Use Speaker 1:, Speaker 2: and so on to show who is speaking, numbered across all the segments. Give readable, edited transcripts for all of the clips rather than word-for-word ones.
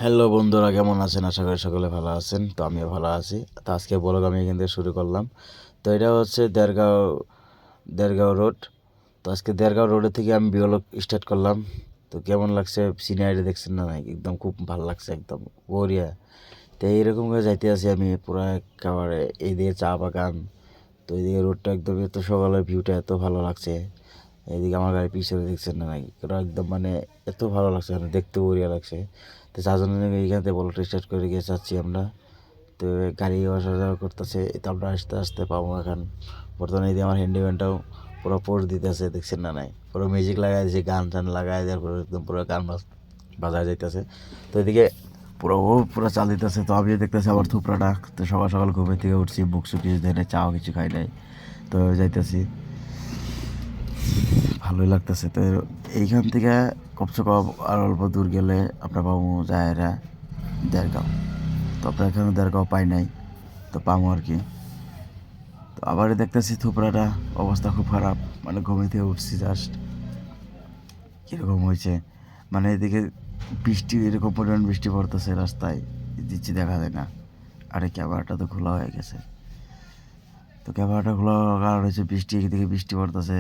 Speaker 1: Hello বন্ধুরা, কেমন আছেন? আশা করি সকলে ভালো আছেন। তো আমিও ভালো আছি। তো আজকে ব্লগ আমি এখান থেকে শুরু করলাম। তো এটা হচ্ছে দেরগাঁও রোড। তো আজকে দেরগাঁও রোডের থেকে আমি ব্লগ স্টার্ট করলাম। তো কেমন লাগছে সিনারিটা দেখছেন না? নাই একদম খুব ভালো লাগছে, একদম বঢ়িয়া। তো এইরকম করে যাইতে আছি আমি পুরো একেবারে এইদিকে চা বাগান। তো এইদিকে রোডটা একদম এত সকালের ভিউটা এত ভালো লাগছে। এইদিকে আমার গাড়ির পিছনে দেখছেন না নাই, ওটা একদম মানে এত ভালো লাগছে, মানে দেখতে বঢ়িয়া লাগছে। তো যার জন্য এইখান থেকে বলটা স্টার্ট করে গিয়ে যাচ্ছি আমরা। তো গাড়ি আসা যাওয়া করতেছে, তো আমরা আস্তে আস্তে পাবো এখন। বর্তমানে এই আমার হ্যান্ডিম্যানটাও পুরো পোজ দিতেছে, দেখছেন না নাই, পুরো মিউজিক লাগাই দিয়েছে, গান টান লাগাই দেওয়ার পরে একদম পুরো গান বাজায় যাইতেছে। তো এদিকে পুরো চাল দিতেছে। তো আমিও দেখতেছি আমার থুপড়াটা। তো সকাল সকাল ঘুমের থেকে উঠছি, বুক কিছু দেয় নাই, চাও কিছু খাই নাই। তো যাইতেছি, ভালোই লাগতেছে। তো এইখান থেকে কমসে কম আর অল্প দূর গেলে আপনার পাবো জায়গা দেড়গাঁও। তো আপনার এখানে দেড়গাঁও পাই নাই, তো পাবো আর কি। তো আবারই দেখতেছি থুপড়াটা অবস্থা খুব খারাপ, মানে ঘুমে থেকে উঠছি জাস্ট, কীরকম হয়েছে মানে এদিকে বৃষ্টি, এরকম পরিমাণ বৃষ্টি পড়তেছে রাস্তায়, দিচ্ছি দেখা যায় না। আরে ক্যামেরাটা তো খোলা হয়ে গেছে। তো ক্যামেরাটা খোলা হওয়ার কারণ হচ্ছে বৃষ্টি, এদিকে বৃষ্টি পড়তেছে।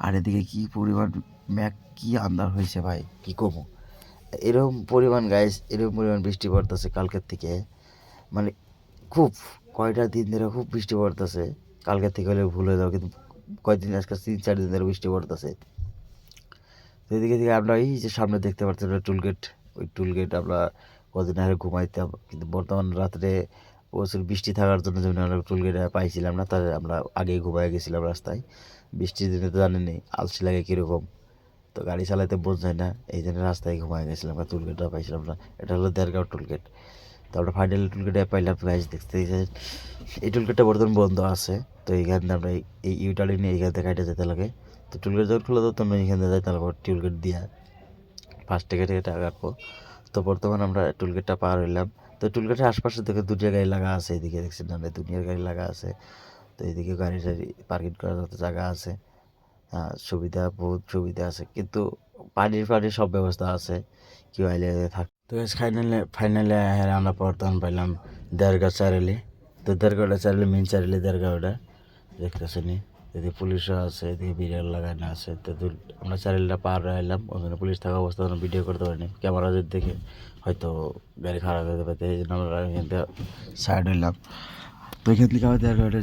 Speaker 1: আর এদিকে কী পরিমাণ ম্যাঘ, কী আন্দার হয়েছে ভাই, কী কমো। এরকম পরিমাণ গাইস, এরকম পরিমাণ বৃষ্টি পড়তেছে কালকের থেকে, মানে খুব কয়টা দিন ধরে খুব বৃষ্টি পড়তেছে। কালকের থেকে হলে ভুল হয়ে যাবে, কিন্তু কয়েকদিন আজকে 3-4 দিন ধরে বৃষ্টি পড়তেছে। তো এদিকে থেকে আমরা এই যে সামনে দেখতে পাচ্ছেন টুলগেট, ওই টুলগেট আমরা কদিন আগে ঘুমাইতাম, কিন্তু বর্তমান রাত্রে প্রচুর বৃষ্টি থাকার জন্য যেমন আমরা টুলগেটে পাইছিলাম না, তাই আমরা আগেই ঘুমাই গেছিলাম রাস্তায়। বৃষ্টির দিনে তো জানেনি আলসি লাগে কীরকম, তো গাড়ি চালাতে বোঝায় না, এই জন্য রাস্তায় ঘুমাই গেছিলাম, টুলগেটটা পাইছিলাম না। এটা হলো দেড়গাঁও টুলগেট। তো আমরা ফাইনাল টুলগেটে পাইলাম। প্রাইস দেখতে এই টুলগেটটা বর্তমান বন্ধ আছে। তো এইখান থেকে আমরা এই ইউটালি নিয়ে এইখান থেকে কাটে যেতে লাগে। তো টুলগেট যখন খুলে তো তখন এইখান থেকে যাইতে লাগবো টুলগেট দিয়া, ফার্স্ট থেকে টাকা কাটবো। তো বর্তমানে আমরা টুলগেটটা পার হইলাম। তো টুলগেটের আশপাশে দেখে দুটো গাড়ি লাগা আছে, এদিকে দেখছেন না, দুনিয়ার গাড়ি লাগা আছে। তো এইদিকে গাড়ি টাড়ি পার্কিং করার মতো জায়গা আছে। সুবিধা, বহুত সুবিধা আছে, কিন্তু পানির সব ব্যবস্থা আছে, কেউ আইলে থাক। তো ফাইনালি আমরা বর্তমান পাইলাম দেড়গাঁও চারিলি। তো দেড়গাঁওটা চারিলি, মেন চারিলি দেড়গাঁওটা দেখতেছেনি। এদিকে পুলিশও আছে, এদিকে বিড়াল লাগানো আছে। তো আমরা চারিলিটা পার হয়ে এলাম, ওখানে পুলিশ থাকা অবস্থা ভিডিও করতে পারিনি, ক্যামেরা যদি দেখে হয়তো গাড়ি খারাপ হতে পারতে, এই জন্য আমরা এখান থেকে সাইড হইলাম। তো এখান থেকে আবার দেড়গাঁওটা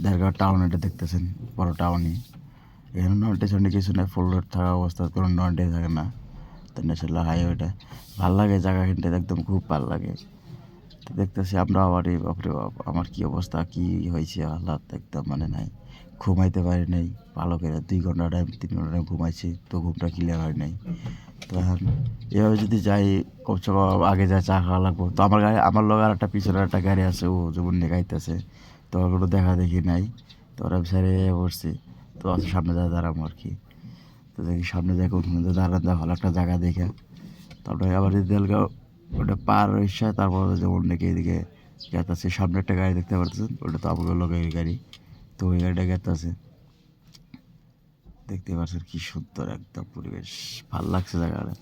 Speaker 1: দেড়গাঁও টাউন, এটা দেখতেছেন বড় টাউনই। এখানে নন্টে সন্টে কিছু নেই, ফুল রোড থাকা অবস্থা, কোনো নন্টে থাকে না। তো ন্যাশনাল হাইওয়েটা ভাল লাগে, জায়গা কিনতে একদম খুব ভাল লাগে। তো দেখতেছি আমরা আবার এই বাপরে বাপ, আমার কী অবস্থা, কী হয়েছে হালাত একদম মানে নাই। ঘুমাইতে পারি নাই ভালো করে, 2 ঘন্টা টাইম 3 ঘন্টা টাইম ঘুমাইছি, তো ঘুমটা ক্লিয়ার হয় নাই। তো এখন এভাবে যদি যাই, কমসে কম আগে যা চা খাওয়া লাগবো। তো আমার লগে আর একটা পিছনে একটা গাড়ি আছে, ও যেমন নেগাইতেছে। তো ওর কোনো দেখা দেখি নাই। তো ওরা সাইডে পড়ছি। তো সামনে যা দাঁড়াবো আর কি। তো দেখি সামনে যাই কোন দাঁড়ান, ভালো একটা জায়গা দেখে তারপরে আবার দেলগাঁও ওটা পার হইসা, তারপর যেমন নাকি এদিকে গেতাছে। সামনে একটা গাড়ি দেখতে পারতেছেন, ওটা তো আমাদের লোকের গাড়ি। তো ওই গাড়িটা গেতাছে, দেখতে পাচ্ছেন কি সুন্দর একদম পরিবেশ, ভাল লাগছে জায়গাটা।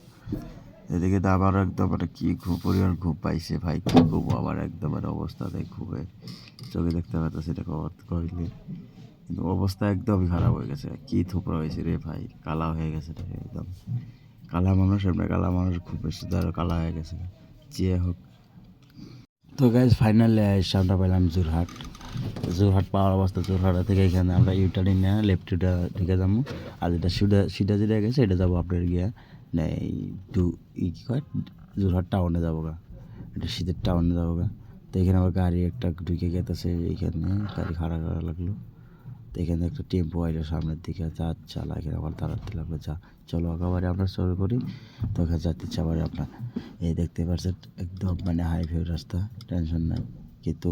Speaker 1: এদিকে তো আবার একদম মানে কি খুব পরিমাণ ঘুম পাইছে ভাই, কি ঘুম আমার একদম মানে অবস্থা দেয় ঘুমে, চোখে দেখতে পাচ্ছি এটা কইলে, কিন্তু অবস্থা একদমই খারাপ হয়ে গেছে। কি থুপড়া হয়েছে রে ভাই, কালা হয়ে গেছে রে একদম। কালা মানুষ, এমনি কালা মানুষ খুব বেশি তার কালা হয়ে গেছে, যে হোক। তো গাইজ ফাইনালি আমরা পেলাম যোরহাট। যোরহাট পাওয়ার অবস্থা, যোরহাট থেকে এখানে আমরা ইউটার্ন নিয়ে লেফটটা ঢুকে যাবো। আর যেটা সিধা যেটা গেছে এটা যাবো আপনার গিয়া কী কয় যোরহাট টাউনে যাবো গা, এটা শীতের টাউনে যাবো গা। তো এখানে আবার গাড়ি একটা ঢুকে গেতেছে, এইখানে গাড়ি খাড়া করা লাগলো। তো এখানে একটা টেম্পো আইলো সামনের দিকে, যা চালা এখানে আবার দাঁড়াতে লাগলো। যা চলো একেবারে আমরা শুরু করি। তো এখানে যাতে ইচ্ছা পারে আপনার, এই দেখতে পাচ্ছেন একদম মানে হাইওয়ে রাস্তা, টেনশন নাই। কিন্তু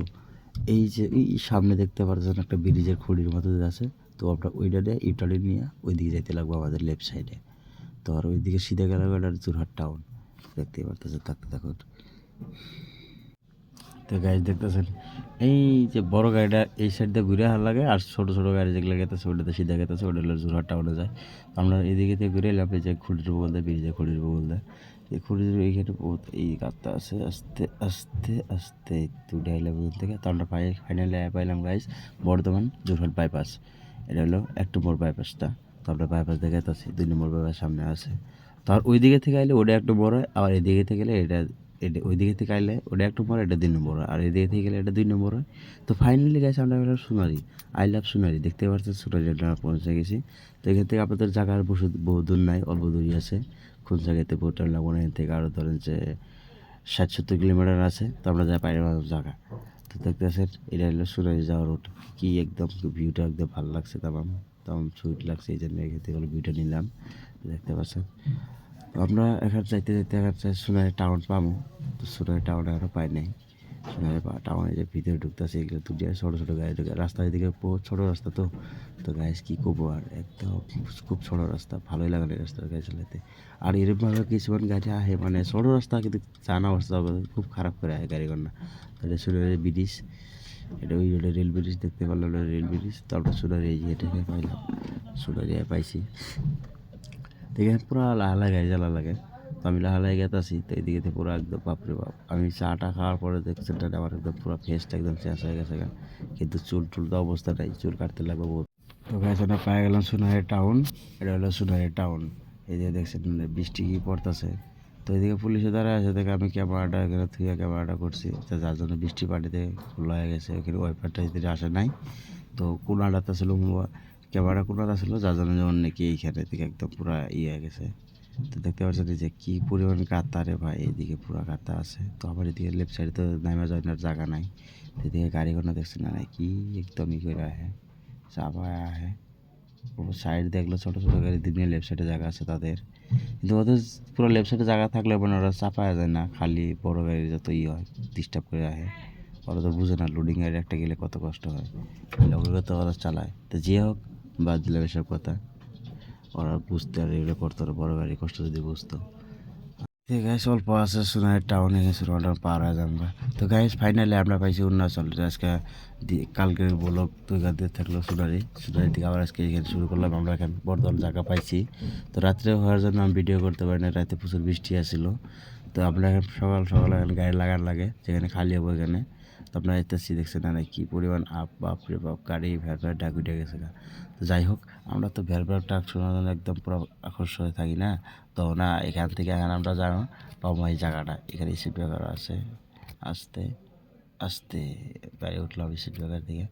Speaker 1: এই যে এই সামনে দেখতে পাচ্ছেন একটা ব্রিজের খুঁড়ির মতো আছে। তো আপনার ওইটা দিয়ে ইটালি নিয়ে ওই দিকে যাইতে লাগবে আমাদের লেফট সাইডে। তো আর ওই দিকে সিধে গেলে ওটা যোরহাট টাউন দেখতেই পারতেছেন, থাকতে থাকুন। তো গাড়ি দেখতেছেন, এই যে বড় গাড়িটা এই সাইড দিয়ে ঘুরে হার লাগে, আর ছোটো ছোটো গাড়ি যেগুলো গেতেছে ওটাতে সিধা গেতেছে, ওটা হলো যোরহাট টাউনে যায়। তো আমরা এদিকে থেকে ঘুরে এলাম, এই যে খুঁড়ির বগল দেয়, ব্রিজে খুঁড়ির বগল দেয়। খুঁড়ির এইখানে বহুত এই গাছটা আছে, আস্তে আস্তে আস্তে একটু ডাইলা পর্যন্ত থেকে তো আমরা ফাইনালি পাইলাম গাইস বর্ধমান জোরহাট বাইপাস। এটা হলো 1 নম্বর বাইপাসটা। তো আমরা বাইপাস দেখে আছি, 2 নম্বর বাইপাস সামনে আছে। তো আর ওই দিকে থেকে আইলে ওটা 1 নম্বর হয়, আবার এদিকে থেকে গেলে এটা এটা ওই দিকে থেকে আইলে ওটা 1 নম্বর, এটা 2 নম্বর হয়, আর এদিকে থেকে গেলে এটা 2 নম্বর হয়। তো ফাইনালি গাইস আমরা হলো সোনারি, আই লাভ সোনারি, দেখতে পাচ্ছেন সোনারি আমরা পৌঁছে গেছি। তো এখান থেকে আপনাদের জায়গার বহু দূর নাই, অল্প দূরই আছে। কোন জায়গাতে বহুত টাইম লাগবো না, এখান থেকে আরও ধরেন যে 60-70 কিলোমিটার আছে। তো আমরা যাই পাইরে জায়গা। তো দেখতে পাচ্ছেন এটা হলো সোনারি যাওয়ার রুট। কি একদম ভিউটা একদম ভালো লাগছে, তেমন সুইট লাগছে, এই জন্য এখান থেকে ভিউটা নিলাম। দেখতে পাচ্ছেন আমরা এখানে যাইতে যাইতে এখন সোনারি টাউন পাবো। তো সোনারি টাউন এখনো পাই নাই। সোনারি টাউনে যে ভিতরে ঢুকতেছে এগুলো দুটো ছোটো ছোটো গাড়ি ঢুকে, রাস্তা এদিকে ছোটো রাস্তা। তো তো গাইস কী করবো আর, একদম খুব ছোটো রাস্তা, ভালোই লাগে না রাস্তার গাড়ি চালাতে। আর এরকমভাবে কিছুমান গাড়ি আহে মানে ছোটো রাস্তা, কিন্তু জানা অবস্থা খুব খারাপ করে আহে গাড়ি না। তাহলে সোনারি ব্রিজ, এটা ওই রেল ব্রিজ দেখতে পারলাম, রেল ব্রিজ। তারপরে সোনারি এটাকে পাইলাম, সোনারি পাইছি। তো এখানে পুরো লাহালা গাড়ি চালা লাগে। তো আমি লাহালাই গেতাছি, তো এইদিকে পুরো একদম বাপরে বাপ। আমি চাটা খাওয়ার পরে দেখছেন আমার একদম পুরো ফেসটা একদম শেষ হয়ে গেছে, কিন্তু চুল টুল তো অবস্থা নাই, চুল কাটতে লাগবে বহুত। তো গাছ আমরা পায়ে গেলাম সোনারি টাউন। এটা হলো সোনারি টাউন। এই যে দেখছেন বৃষ্টি কি পড়তেছে। তো এদিকে পুলিশে দাঁড়ায় আছে, দেখে আমি ক্যামেরাটা এখানে থুয়ে ক্যামেরাটা করছি, তো যার জন্য বৃষ্টি পানিতে খোলা হয়ে গেছে, এখানে ওয়াইফারটা এদিকে আসে নাই। তো কোনাডাতে ছিল ক্যামেরা কোনাটা ছিল, যার জন্য যেমন নাকি এইখানে থেকে একদম পুরো হয়ে গেছে। তো দেখতে পাচ্ছেন যে কি পরিমাণ কাতা রে ভাই, এইদিকে পুরো কাতা আছে। তো আমার এদিকে লেফট সাইডে তো নামা যাওয়ার জায়গা নাই। এদিকে গাড়ি ঘোড়া দেখছেন না কি একদম ই করে আহে, চাপায় আহে। সাইড দেখলো ছোটো ছোটো গাড়ি দিনে লেফট সাইডে জায়গা আছে তাদের, কিন্তু ওদের পুরো লেফট সাইডে জায়গা থাকলে মানে ওরা চাপায় যায় না, খালি বড় গাড়ি যত হয় ডিস্টার্ব করে আহে। ওরা তো বুঝে না লোডিং গাড়ি একটা গেলে কত কষ্ট হয়, ওগুলো তো ওরা চালায়। তো যে হোক, বাদ দিলাম এসব কথা, ওরা বুঝতে আর এগুলো করতে পারে, বড় গাড়ি কষ্ট যদি বুঝতো। গাইস অল্প আছে সোনারি টাউনে গেছে, ওটা পার হয়ে যাবো। তো গাইস ফাইনালি আমরা পাইছি অরুণাচল। আজকে কালকের ব্লগ দুই গাড়ি থাকলো সোনারি থেকে আবার আজকে এখানে শুরু করলাম। আমরা এখানে বর্তমান জায়গা পাইছি। তো রাত্রে হওয়ার জন্য আমি ভিডিও করতে পারি না, রাতে প্রচুর বৃষ্টি আসছিল। তো আমরা এখন সকাল সকাল এখানে গাড়ি লাগান লাগে, যেখানে খালি হবো এখানে। তো আপনারা এসেছি দেখছেন না কি পরিমাণ আপ বাপরে বাপ, গাড়ি ভ্যার ভ্যার ডাক উঠে গেছে। তো যাই হোক, আমরা তো ভ্যার ভ্যার ডাক শোনার জন্য একদম পুরো আকর্ষণ হয়ে থাকি না। তো না, এখান থেকে এখন আমরা যাবো পাবো এই জায়গাটা, এখানে সিট ব্রেকার আছে। আস্তে আস্তে গাড়ি উঠলাম সিট ব্রেকার দিকে।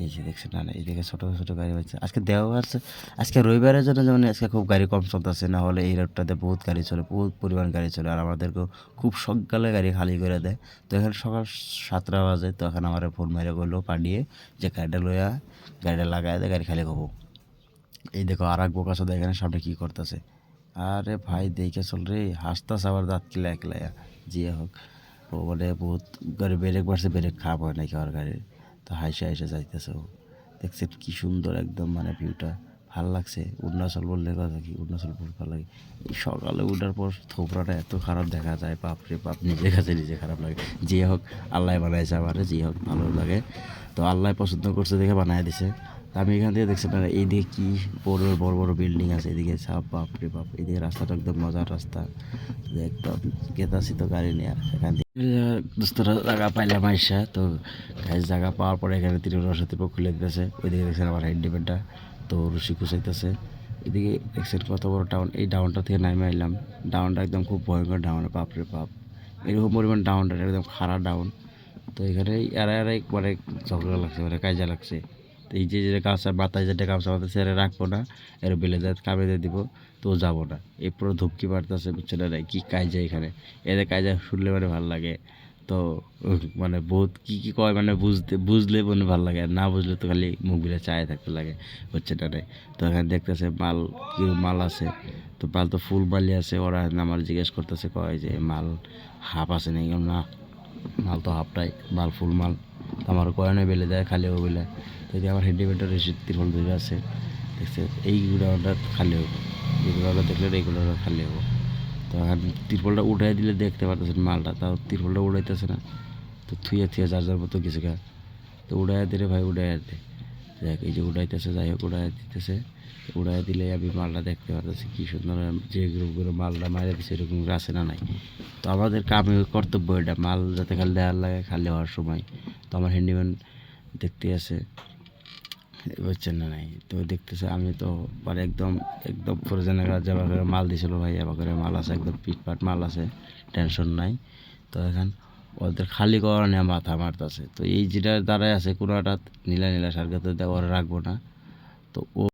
Speaker 1: এই যে দেখছেন না, এইদিকে ছোটো ছোটো গাড়ি হচ্ছে। আজকে দেওয়া আছে, আজকে রবিবারের জন্য যেমন আজকে খুব গাড়ি কম চলতেছে, না হলে এই রোডটাতে বহুত গাড়ি চলে, বহুত পরিমাণ গাড়ি চলে। আর আমাদেরকেও খুব সকালে গাড়ি খালি করে দেয়। তো এখানে সকাল 7টা বাজে, তো এখন আমার ফোন মেরে করলো পাঠিয়ে যে গাড়িটা লইয়া গাড়িটা লাগাই দেয়, গাড়ি খালি করবো। এই দেখো আর এক বোকা চোদা এখানে সামনে কী করতেছে। আরে ভাই দেখে চল রে, হাসতাছে আবার দাঁত কিলা একলাইয়া। যে হোক, ও বলে বহুত গাড়ি ব্রেক মারছে, ব্রেক খারাপ হয় নাকি আমার গাড়ির। তো হাইসে হাইসে যাইতেছে ও। দেখছেন কি সুন্দর একদম মানে ভিউটা, ভালো লাগছে। অরুণাচল বললে কথা কি, অরুণাচল বহুত ভালো লাগে। এই সকালে উঠার পর থোপড়াটা এত খারাপ দেখা যায়, বাপরে বাপ, নিজের কাছে নিজে খারাপ লাগে। যে হোক, আল্লাহ বানাইছে আমারে, যে হোক ভালো লাগে। তো আল্লাহ পছন্দ করছে দেখে বানাই দিছে। আমি এখান থেকে দেখছি না, এইদিকে কি বড় বড় বড় বিল্ডিং আছে, এদিকে সব বাপরে বাপ। এদিকে রাস্তাটা একদম মজার রাস্তা, একদম গেতাছি তো গাড়ি নিয়ে। এখান থেকে দোস্তরা জায়গা পাইলাম আইসা। তো গাছ জায়গা পাওয়ার পরে এখানে রসতি খুলে দিতেছে। ওইদিকে দেখছেন আমার হ্যান্ডিম্যানটা তো রশি কুচাইতেছে। এদিকে দেখছেন কত বড় টাউন। এই ডাউনটা থেকে নামে আইলাম, ডাউনটা একদম খুব ভয়ঙ্কর ডাউন, বাপরে বাপ। এরকম পরিমাণ ডাউনটা একদম খারাপ ডাউন। তো এখানে এরাই মানে ঝগড়া লাগছে, মানে কাজা লাগছে। তো এই যে গামছা মাথায় যেটা গামছা মাথায় ছেড়ে রাখবো না, এর বেলে যায় কামে দিয়ে দিব, তো যাবো না। এই পুরো ধুপকি মারতেছে, বুঝছে না কি কাজা এখানে। এদের কাজা শুনলে মানে ভালো লাগে। তো মানে বহুত কি কয় মানে বুঝলে মানে ভালো লাগে, আর না বুঝলে তো খালি মুখ বিলে চায় থাকতে লাগে, হচ্ছে না রে। তো এখানে দেখতেছে মাল, কি মাল আছে। তো মাল তো ফুল মালই আছে। ওরা আমার জিজ্ঞেস করতেছে, কয় যে মাল হাফ আছে নাকি, না মাল তো হাফটাই, মাল ফুল মাল। তো আমার কয়নে বেলে দেয় খালি ও বেলে। তো এই আমার হেন্ডিমেন্টের রিসিট তিরফল ধরে আছে, দেখছে এইগুলো আমরা খালি হবো, যেগুলো আমরা দেখলে এইগুলো আমরা খালি হবো। তো এখন তিরপলটা উঠাই দিলে দেখতে পারতেছেন মালটা, তাও তিরপলটা উঠাইতেছে না। তো থুয়ে থুয়ে যার যার মতো কিছু খা। তো উড়াই দে রে ভাই, উড়াই দে।
Speaker 2: দেখ এই যে উড়াইতেছে, যাই হোক উড়াই দিতেছে। উড়াই দিলে আমি মালটা দেখতে পারতেছি কি সুন্দর, যে গ্রুপগুলো মালটা মারা দিচ্ছে এরকম আছে না নাই। তো আমাদের কামে কর্তব্য এটা, মাল যাতে খালি দেওয়ার লাগে, খালি হওয়ার সময়। তো আমার হ্যান্ডিম্যান দেখতে আছে, বুঝছেন না নাই? তো দেখতেছে আমি তো মানে একদম একদম ফ্রোজেন যাবার করে মাল দিছিল ভাই, আমার করে মাল আছে, একদম পিটপাট মাল আছে, টেনশন নাই। তো এখন ওদের খালি করা নিয়ে মাথা মারতেছে। তো এই যেটা দাঁড়ায় আছে কোনো একটা নীলা নীলা সারগাতে দেওয়ার রাখবো না। তো ও